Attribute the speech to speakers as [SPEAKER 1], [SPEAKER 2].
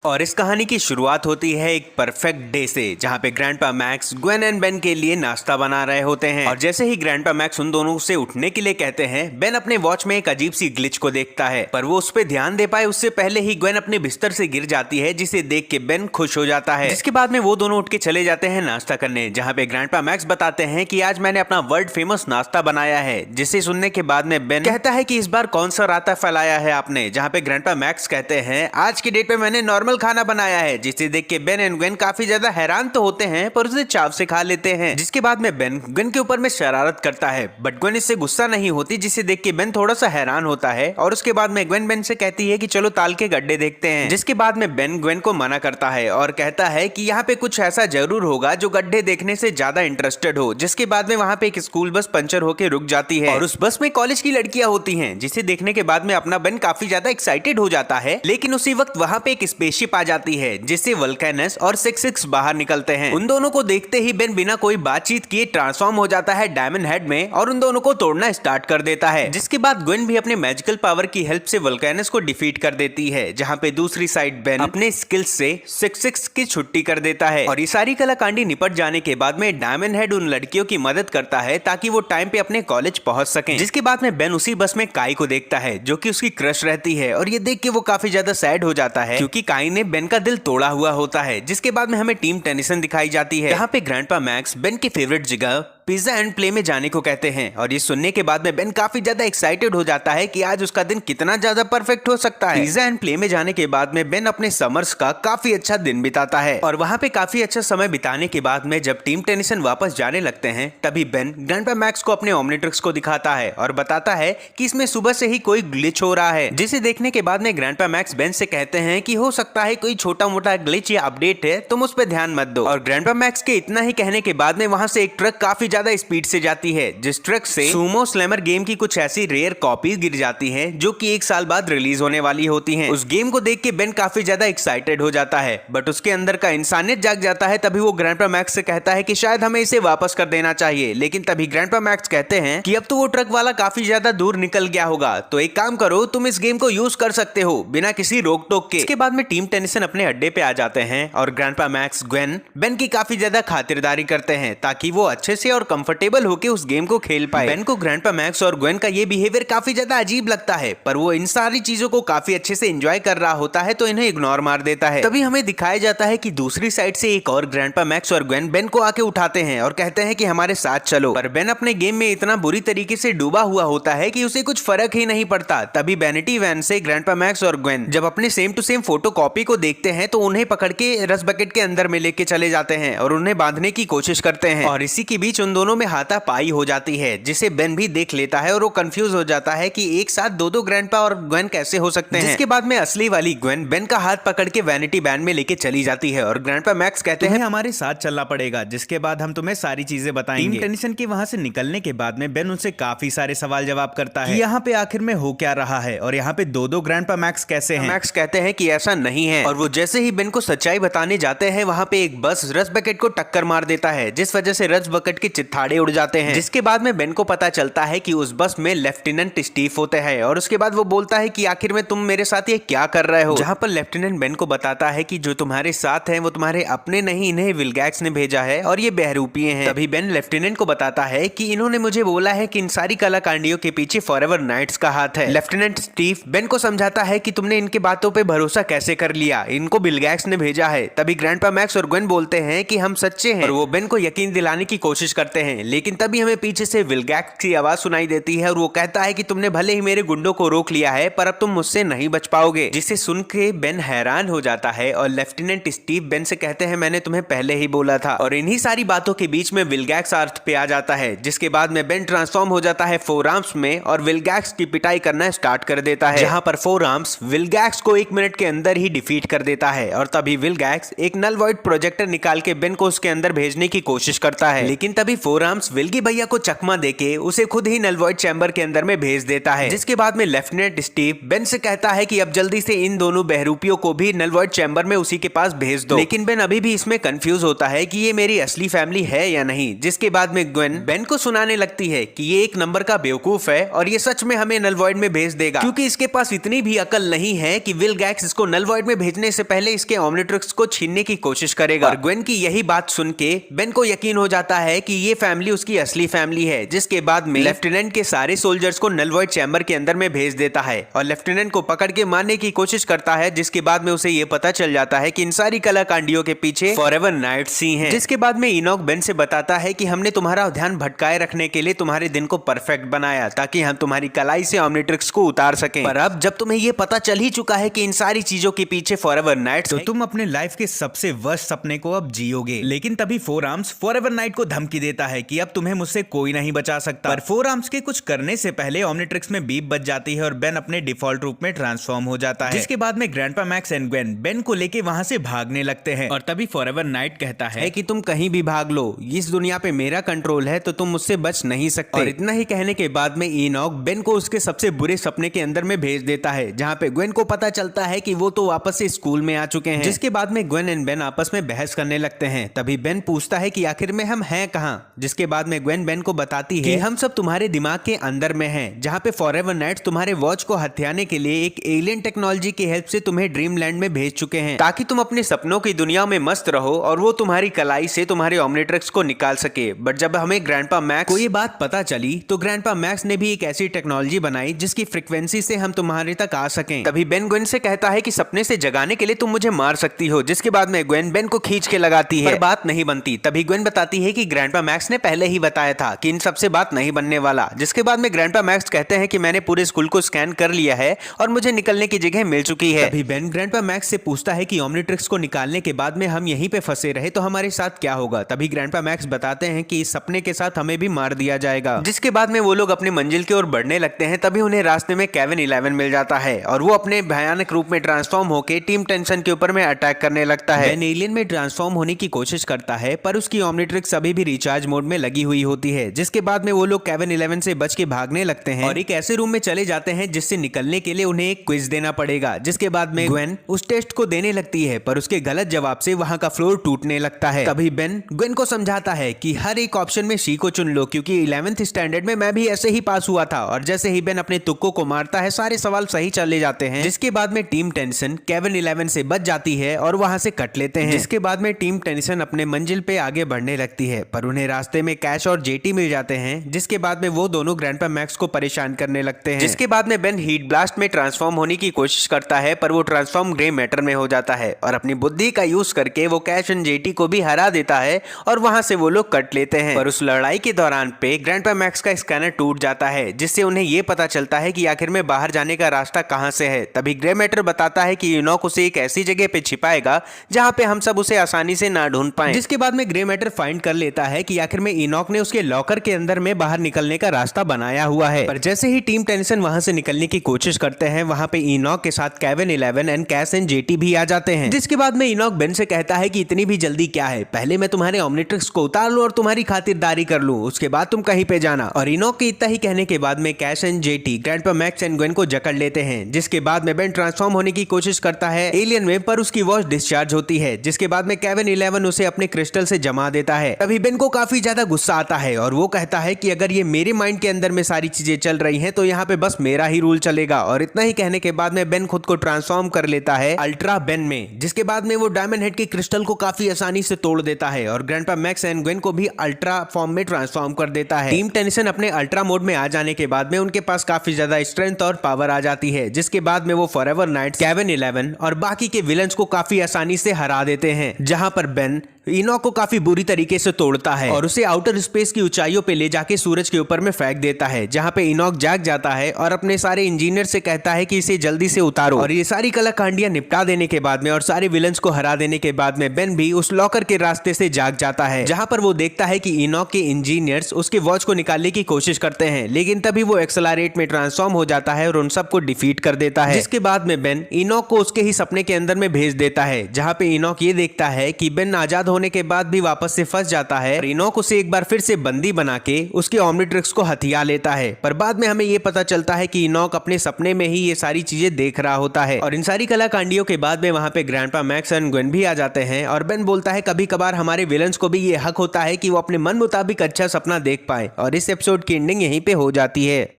[SPEAKER 1] और इस कहानी की शुरुआत होती है एक परफेक्ट डे से, जहाँ पे grandpa max Gwen and Ben के लिए नाश्ता बना रहे होते हैं। और जैसे ही ग्रैंडपा मैक्स उन दोनों से उठने के लिए कहते हैं, बेन अपने वॉच में एक अजीब सी ग्लिच को देखता है, पर वो उस पर ध्यान दे पाए उससे पहले ही ग्वेन अपने बिस्तर से गिर जाती है, जिसे देख के बेन खुश हो जाता है। जिसके बाद में वो दोनों उठ के चले जाते हैं नाश्ता करने, जहाँ पे ग्रैंडपा मैक्स बताते हैं कि आज मैंने अपना वर्ल्ड फेमस नाश्ता बनाया है। जिसे सुनने के बाद में बेन कहता है कि इस बार कौन सा रायता फैलाया है आपने, जहाँ पे ग्रैंडपा मैक्स कहते हैं आज की डेट पे मैंने नॉर्मल खाना बनाया है। जिसे देख के बेन एंड ग्वेन काफी ज्यादा हैरान तो होते हैं, पर उसे चाव से खा लेते हैं। जिसके बाद में बेन ग्वेन के ऊपर में शरारत करता है, बट ग्वेन इससे गुस्सा नहीं होती, जिसे देख के बेन थोड़ा सा हैरान होता है। और उसके बाद में ग्वेन बेन से कहती है कि चलो ताल के गड्ढे देखते हैं। जिसके बाद में बेन ग्वेन को मना करता है और कहता है कि यहाँ पे कुछ ऐसा जरूर होगा जो गड्ढे देखने से ज्यादा इंटरेस्टेड हो। जिसके बाद में वहाँ पे एक स्कूल बस पंचर होकर रुक जाती है और उस बस में कॉलेज की लड़कियां होती हैं, जिसे देखने के बाद में अपना बेन काफी ज्यादा एक्साइटेड हो जाता है। लेकिन उसी वक्त वहाँ पे एक स्पेसशिप आ जाती है, जिससे वल्केनस और 6-6 बाहर निकलते हैं। उन दोनों को देखते ही बेन बिना कोई बातचीत किए ट्रांसफॉर्म हो जाता है डायमंड हेड में और उन दोनों को तोड़ना स्टार्ट कर देता है। जिसके बाद ग्वेन भी अपने मैजिकल पावर की हेल्प से वल्केनस को डिफीट कर देती है, जहां पे दूसरी साइड बेन अपने स्किल्स से 6-6 की छुट्टी कर देता है। और ये सारी कलाकांडी निपट जाने के बाद में डायमंड हेड उन लड़कियों की मदद करता है ताकि वो टाइम पे अपने कॉलेज पहुंच सकें। जिसके बाद में बेन उसी बस में काई को देखता है, जो कि उसकी क्रश रहती है, और ये देख के वो काफी ज्यादा सैड हो जाता है, क्योंकि काई ने बेन का दिल तोड़ा हुआ होता है। जिसके बाद में हमें टीम टेनिसन दिखाई जाती है, जहाँ पे ग्रैंडपा मैक्स बेन की फेवरेट जगह पिज्जा एंड प्ले में जाने को कहते हैं। और ये सुनने के बाद में बेन काफी ज्यादा एक्साइटेड हो जाता है कि आज उसका दिन कितना ज्यादा परफेक्ट हो सकता है। पिज्जा एंड प्ले में जाने के बाद में बेन अपने समर्स का काफी अच्छा दिन बिताता है। और वहाँ पे काफी अच्छा समय बिताने के बाद में जब टीम टेनिसन वापस जाने लगते हैं, तभी बेन ग्रैंडपा मैक्स को अपने ओमनिट्रिक्स को दिखाता है और बताता है कि इसमें सुबह से ही कोई ग्लिच हो रहा है। जिसे देखने के बाद में ग्रैंडपा मैक्स बेन से कहते हैं कि हो सकता है कोई छोटा मोटा ग्लिच या अपडेट है, तुम उस पर ध्यान मत दो। और ग्रैंडपा मैक्स के इतना ही कहने के बाद में वहाँ से एक ट्रक काफी ज्यादा स्पीड से जाती है, जिस ट्रक से सुमो स्लैमर गेम की कुछ ऐसी रेयर कॉपीज गिर जाती हैं, जो कि 1 साल बाद रिलीज होने वाली होती हैं। उस गेम को देख के बेन काफी ज्यादा एक्साइटेड हो जाता है, बट उसके अंदर का इंसानियत जाग जाता है। तभी वो ग्रैंडपा मैक्स से कहता है कि शायद हमें इसे वापस कर देना चाहिए। लेकिन तभी ग्रैंडपा मैक्स कहते हैं कि अब तो वो ट्रक वाला काफी ज्यादा दूर निकल गया होगा, तो एक काम करो, तुम इस गेम को यूज कर सकते हो बिना किसी रोक टोक के। इसके बाद में टीम टेनिसन अपने अड्डे पे आ जाते हैं और ग्रैंडपा मैक्स ग्वेन बेन की काफी ज्यादा खातिरदारी करते हैं, ताकि वो अच्छे से और कंफर्टेबल होके उस गेम को खेल पाए। बेन को ग्रैंडपा मैक्स और ग्वेन का ये बिहेवियर काफी ज्यादा अजीब लगता है, पर वो इन सारी चीजों को काफी अच्छे से एंजॉय कर रहा होता है, तो इन्हें इग्नोर मार देता है। तभी हमें दिखाया जाता है कि दूसरी साइड से एक और ग्रैंडपा मैक्स और ग्वेन बेन को आके उठाते हैं और कहते हैं कि हमारे साथ चलो। पर बेन अपने गेम में इतना बुरी तरीके से डूबा हुआ होता है कि उसे कुछ फर्क ही नहीं पड़ता। तभी वैनिटी वैन से ग्रैंडपा मैक्स और ग्वेन जब अपने same to same photocopy को देखते हैं, तो उन्हें पकड़ के रस बकेट के अंदर में लेके चले जाते हैं और उन्हें बांधने की कोशिश करते हैं। और इसी के बीच उन दोनों में हाथापाई हो जाती है, जिसे बेन भी देख लेता है और वो कंफ्यूज हो जाता है कि एक साथ दो ग्रैंडपा और ग्वेन कैसे हो सकते हैं। जिसके बाद में असली वाली ग्वेन बेन का हाथ पकड़ के वैनिटी बैंड में लेके चली जाती है और ग्रैंडपा मैक्स कहते हैं हमारे साथ चलना पड़ेगा, जिसके बाद हम तुम्हें सारी चीजें बताएंगे। टीम टेनिसन के वहां से निकलने के बाद में बेन उनसे काफी सारे सवाल जवाब करता है कि यहाँ पे आखिर में हो क्या रहा है और यहाँ पे दो ग्रैंडपा मैक्स कैसे हैं। मैक्स कहते हैं कि ऐसा नहीं है, और वो जैसे ही बेन को सच्चाई बताने जाते हैं, वहाँ पे एक बस रस बकेट को टक्कर मार देता है, जिस वजह से रस बकेट के चित्थाड़े उड़ जाते हैं। जिसके बाद में बेन को पता चलता है कि उस बस में लेफ्टिनेंट स्टीव होते हैं, और उसके बाद वो बोलता है कि आखिर में तुम मेरे साथ ये क्या कर रहे हो। जहां पर लेफ्टिनेंट बेन को बताता है कि जो तुम्हारे साथ हैं वो तुम्हारे अपने नहीं, इन्हें विलगैक्स ने भेजा है और ये बहरूपिये हैं। तभी बेन लेफ्टिनेंट को बताता है कि इन्होंने मुझे बोला है कि इन सारी कलाकांडियों के पीछे फॉरएवर नाइट्स का हाथ है। लेफ्टिनेंट स्टीव बेन को समझाता है कि तुमने इनके बातों पे भरोसा कैसे कर लिया, इनको विलगैक्स ने भेजा है। तभी ग्रैंडपा मैक्स और ग्वेन बोलते हैं कि हम सच्चे हैं, और वो बेन को यकीन दिलाने की कोशिश करते हैं। लेकिन तभी हमें पीछे से विलगैक्स की आवाज सुनाई देती है और वो कहता है कि तुमने भले ही मेरे गुंडों को रोक लिया है, पर अब तुम मुझसे नहीं बच पाओगे। जिसे सुन के बेन हैरान हो जाता है और लेफ्टिनेंट स्टीव बेन से कहते हैं मैंने तुम्हें पहले ही बोला था। और इन्हीं सारी बातों के बीच में विलगैक्स अर्थ पे आ जाता है, जिसके बाद में बेन ट्रांसफॉर्म हो जाता है फोरआर्म्स में और विलगैक्स की पिटाई करना स्टार्ट कर देता है, जहां पर फोरआर्म्स विलगैक्स को 1 मिनट के अंदर ही डिफीट कर देता है। और तभी विलगैक्स एक नल वॉइड प्रोजेक्टर निकाल के बेन को उसके अंदर भेजने की कोशिश करता है, लेकिन तभी फोर आर्म्स विल्की भैया को चकमा देके उसे खुद ही नलवॉइड चैम्बर के अंदर में भेज देता है, जिसके बाद में लेफ्टिनेंट स्टीव बेन से कहता है कि अब जल्दी से इन दोनों बहरूपियों को भी नलवॉइड चैम्बर में उसी के पास भेज दो। लेकिन बेन अभी भी इसमें कंफ्यूज होता है कि ये मेरी असली फैमिली है या नहीं, जिसके बाद में ग्वेन बेन को सुनाने लगती है कि ये एक नंबर का बेवकूफ है और ये सच में हमें नलवॉइड में भेज देगा, क्योंकि इसके पास इतनी भी अकल नहीं है कि विल गैक्स इसको नलवॉइड में भेजने से पहले इसके ओमनिट्रिक्स को छीनने की कोशिश करेगा। और ग्वेन की यही बात सुन के बेन को यकीन हो जाता है कि ये फैमिली उसकी असली फैमिली है, जिसके बाद में लेफ्टिनेंट के सारे सोल्जर्स को नलवॉइड चैम्बर के अंदर में भेज देता है और लेफ्टिनेंट को पकड़ के मारने की कोशिश करता है, जिसके बाद में उसे ये पता चल जाता है कि इन सारी कलाकांडियों के पीछे फॉरएवर नाइट्स ही हैं। जिसके बाद में इनोक बेन से बताता है कि हमने तुम्हारा ध्यान भटकाए रखने के लिए तुम्हारे दिन को परफेक्ट बनाया ताकि हम तुम्हारी कलाई से ओमनिट्रिक्स को उतार सकें, पर अब जब तुम्हें ये पता चल ही चुका है कि इन सारी चीजों के पीछे फॉरएवर नाइट्स, तो तुम अपने लाइफ के सबसे वर्स्ट सपने को अब जियोगे। लेकिन तभी फोर आर्म्स फॉरएवर नाइट को धमकी देता है कि अब तुम्हें मुझसे कोई नहीं बचा सकता, पर फोर आर्म्स के कुछ करने से पहले ओमनिट्रिक्स में बीप बच जाती है और बेन अपने डिफॉल्ट रूप में ट्रांसफॉर्म हो जाता है। जिसके बाद में grandpa max and Gwen Ben को लेके वहां से भागने लगते हैं और तभी फॉरएवर नाइट कहता है कि तुम कहीं भी भाग लो, इस दुनिया पे मेरा कंट्रोल है तो तुम मुझसे बच नहीं सकते। और इतना ही कहने के बाद में इनोक बेन को उसके सबसे बुरे सपने के अंदर में भेज देता है, जहां पे ग्वेन को पता चलता है कि वो तो वापस से स्कूल में आ चुके हैं। जिसके बाद में ग्वेन एंड बेन आपस में बहस करने लगते हैं। तभी बेन पूछता है कि आखिर में हम हैं कहां, जिसके बाद में ग्वेन बेन को बताती है कि हम सब तुम्हारे दिमाग के अंदर में हैं, जहां पे फॉरएवर नाइट्स तुम्हारे वॉच को हथियाने के लिए एक एलियन टेक्नोलॉजी की हेल्प से तुम्हें ड्रीम लैंड में भेज चुके हैं ताकि तुम अपने सपनों की दुनिया में मस्त रहो और वो तुम्हारी कलाई से तुम्हारे ओमनिट्रिक्स को निकाल सके। बट जब हमें ग्रैंडपा मैक्स को ये बात पता चली तो ग्रैंडपा मैक्स ने भी एक ऐसी टेक्नोलॉजी बनाई जिसकी फ्रीक्वेंसी से हम तुम्हारे तक आ सकें। तभी बेन ग्वेन से कहता है कि सपने से जगाने के लिए तुम मुझे मार सकती हो, जिसके बाद में ग्वेन बेन को खींच के लगाती है, पर बात नहीं बनती। तभी ग्वेन बताती है कि ग्रैंडपा मैक्स ने पहले ही बताया था कि इन सबसे बात नहीं बनने वाला, जिसके बाद में ग्रैंडपा मैक्स कहते हैं कि मैंने पूरे स्कूल को स्कैन कर लिया है और मुझे निकलने की जगह मिल चुकी है। तभी बेन ग्रैंडपा मैक्स से पूछता है कि ओमनिट्रिक्स को निकालने के बाद में हम यहीं पे फंसे रहे तो हमारे साथ क्या होगा। तभी ग्रैंडपा मैक्स बताते हैं कि इस सपने के साथ हमें भी मार दिया जाएगा। जिसके बाद में वो लोग अपनी मंजिल की ओर बढ़ने लगते हैं। तभी उन्हें रास्ते में केविन 11 मिल जाता है और वो अपने भयानक रूप में ट्रांसफॉर्म होकर टीम टेंशन के ऊपर में अटैक करने लगता है। बेन एलियन में ट्रांसफॉर्म होने की कोशिश करता है पर उसकी ओमनिट्रिक्स अभी भी रिचार्ज मोड में लगी हुई होती है। जिसके बाद में वो लोग केविन 11 से बच के भागने लगते हैं और एक ऐसे रूम में चले जाते हैं जिससे निकलने के लिए उन्हें एक क्विज देना पड़ेगा। जिसके बाद में ग्वेन उस टेस्ट को देने लगती है पर उसके गलत जवाब से वहां का फ्लोर टूटने लगता है। तभी बेन ग्वेन को समझाता है कि हर एक ऑप्शन में सी को चुन लो, क्योंकि 11th स्टैंडर्ड में मैं भी ऐसे ही पास हुआ था। और जैसे ही बेन अपने तुक्कों को मारता है सारे सवाल सही चले जाते हैं। जिसके बाद में टीम टेंशन केविन 11 से बच जाती है और वहां से कट लेते हैं। जिसके बाद में टीम टेंशन अपने मंजिल पे आगे बढ़ने लगती है पर उन्हें रास्ते में कैश और जेटी मिल जाते हैं। जिसके बाद में वो दोनों ग्रैंडपा मैक्स को परेशान करने लगते हैं। जिसके बाद में बेन हीट ब्लास्ट में ट्रांसफॉर्म होने की कोशिश करता है पर वो ट्रांसफॉर्म ग्रे मैटर में हो जाता है और अपनी बुद्धि का यूज करके वो कैश एंड जेटी को भी हरा देता है और वहां से वो लोग कट लेते हैं। पर उस लड़ाई के दौरान पे ग्रैंडपा मैक्स का स्कैनर टूट जाता है, जिससे उन्हें ये पता चलता है कि आखिर में बाहर जाने का रास्ता कहां से है। तभी ग्रे मैटर बताता है कि इनोक उसे एक ऐसी जगह पे छिपाएगा जहां पे हम सब उसे आसानी से ना ढूंढ पाएं। जिसके बाद में ग्रे मैटर फाइंड कर लेता है कि आखिर में इनोक ने उसके लॉकर के अंदर में बाहर निकलने का रास्ता बनाया हुआ है। पर जैसे ही टीम टेंशन वहां से निकलने की कोशिश करते हैं वहां पे इनोक के साथ Kevin 11 and cash and jetty भी आ जाते हैं। जिसके बाद में इनोक बेन से कहता है कि इतनी भी जल्दी क्या है, पहले मैं तुम्हारे ओमनिट्रिक्स को उतार लूं और तुम्हारी खातिरदारी कर लूं, उसके बाद तुम कहीं पे जाना। और इनोक के इतना ही कहने के बाद में cash and jetty grandpa max and Gwen को जकड़ लेते हैं। जिसके बाद में बेन ट्रांसफॉर्म होने की कोशिश करता है एलियन में पर उसकी वॉच डिस्चार्ज होती है। जिसके बाद में केविन 11 उसे अपने क्रिस्टल से जमा देता है। तभी बेन को काफी ज्यादा गुस्सा आता है और वो कहता है कि अगर ये मेरे माइंड के अंदर में सारी चीजें चल रही हैं तो यहाँ पे बस मेरा ही रूल चलेगा। और इतना ही कहने के बाद में बेन खुद को ट्रांसफॉर्म कर लेता है अल्ट्रा बेन में। जिसके बाद में वो डायमंड हेड के क्रिस्टल को काफी आसानी से तोड़ देता है और ग्रैंडपा मैक्स एंड ग्वेन को भी अल्ट्रा फॉर्म में ट्रांसफॉर्म कर देता है। टीम टेंशन अपने अल्ट्रा मोड में आ जाने के बाद में उनके पास काफी ज्यादा स्ट्रेंथ और पावर आ जाती है। जिसके बाद में वो फॉरएवर नाइट्स, केविन 11 और बाकी के विलन्स को काफी आसानी से हरा देते हैं। जहां पर बेन इनोक को काफी बुरी तरीके से तोड़ता है और उसे आउटर स्पेस की ऊंचाइयों पे ले जाके सूरज के ऊपर में फेंक देता है, जहां पे इनोक जाग जाता है और अपने सारे इंजीनियर से कहता है कि इसे जल्दी से उतारो। और ये सारी कलाकांडियां निपटा देने के बाद में और सारे विलन्स को हरा देने के बाद में बेन भी उस लॉकर के रास्ते से जाग जाता है, जहां पर वो देखता है कि इनोक के इंजीनियर्स उसके वॉच को निकालने की कोशिश करते हैं। लेकिन तभी वो एक्सेलरेट में ट्रांसफॉर्म हो जाता है और उन सबको डिफीट कर देता है। जिसके बाद में बेन इनोक को उसके ही सपने के अंदर में भेज देता है, जहां पे इनोक ये देखता है कि बेन आजाद होने के बाद भी वापस से फंस जाता है। इनोक उसे एक बार फिर से बंदी बना के उसके ओमनिट्रिक्स को हथिया लेता है, पर बाद में हमें ये पता चलता है कि इनोक अपने सपने में ही ये सारी चीजें देख रहा होता है। और इन सारी कलाकांडियों के बाद में वहां पे ग्रैंडपा मैक्स एंड ग्वेन भी आ जाते हैं और बेन बोलता है कभी कभार हमारे विलन्स को भी ये हक होता है कि वो अपने मन मुताबिक अच्छा सपना देख पाए। और इस एपिसोड की एंडिंग यहीं पे हो जाती है।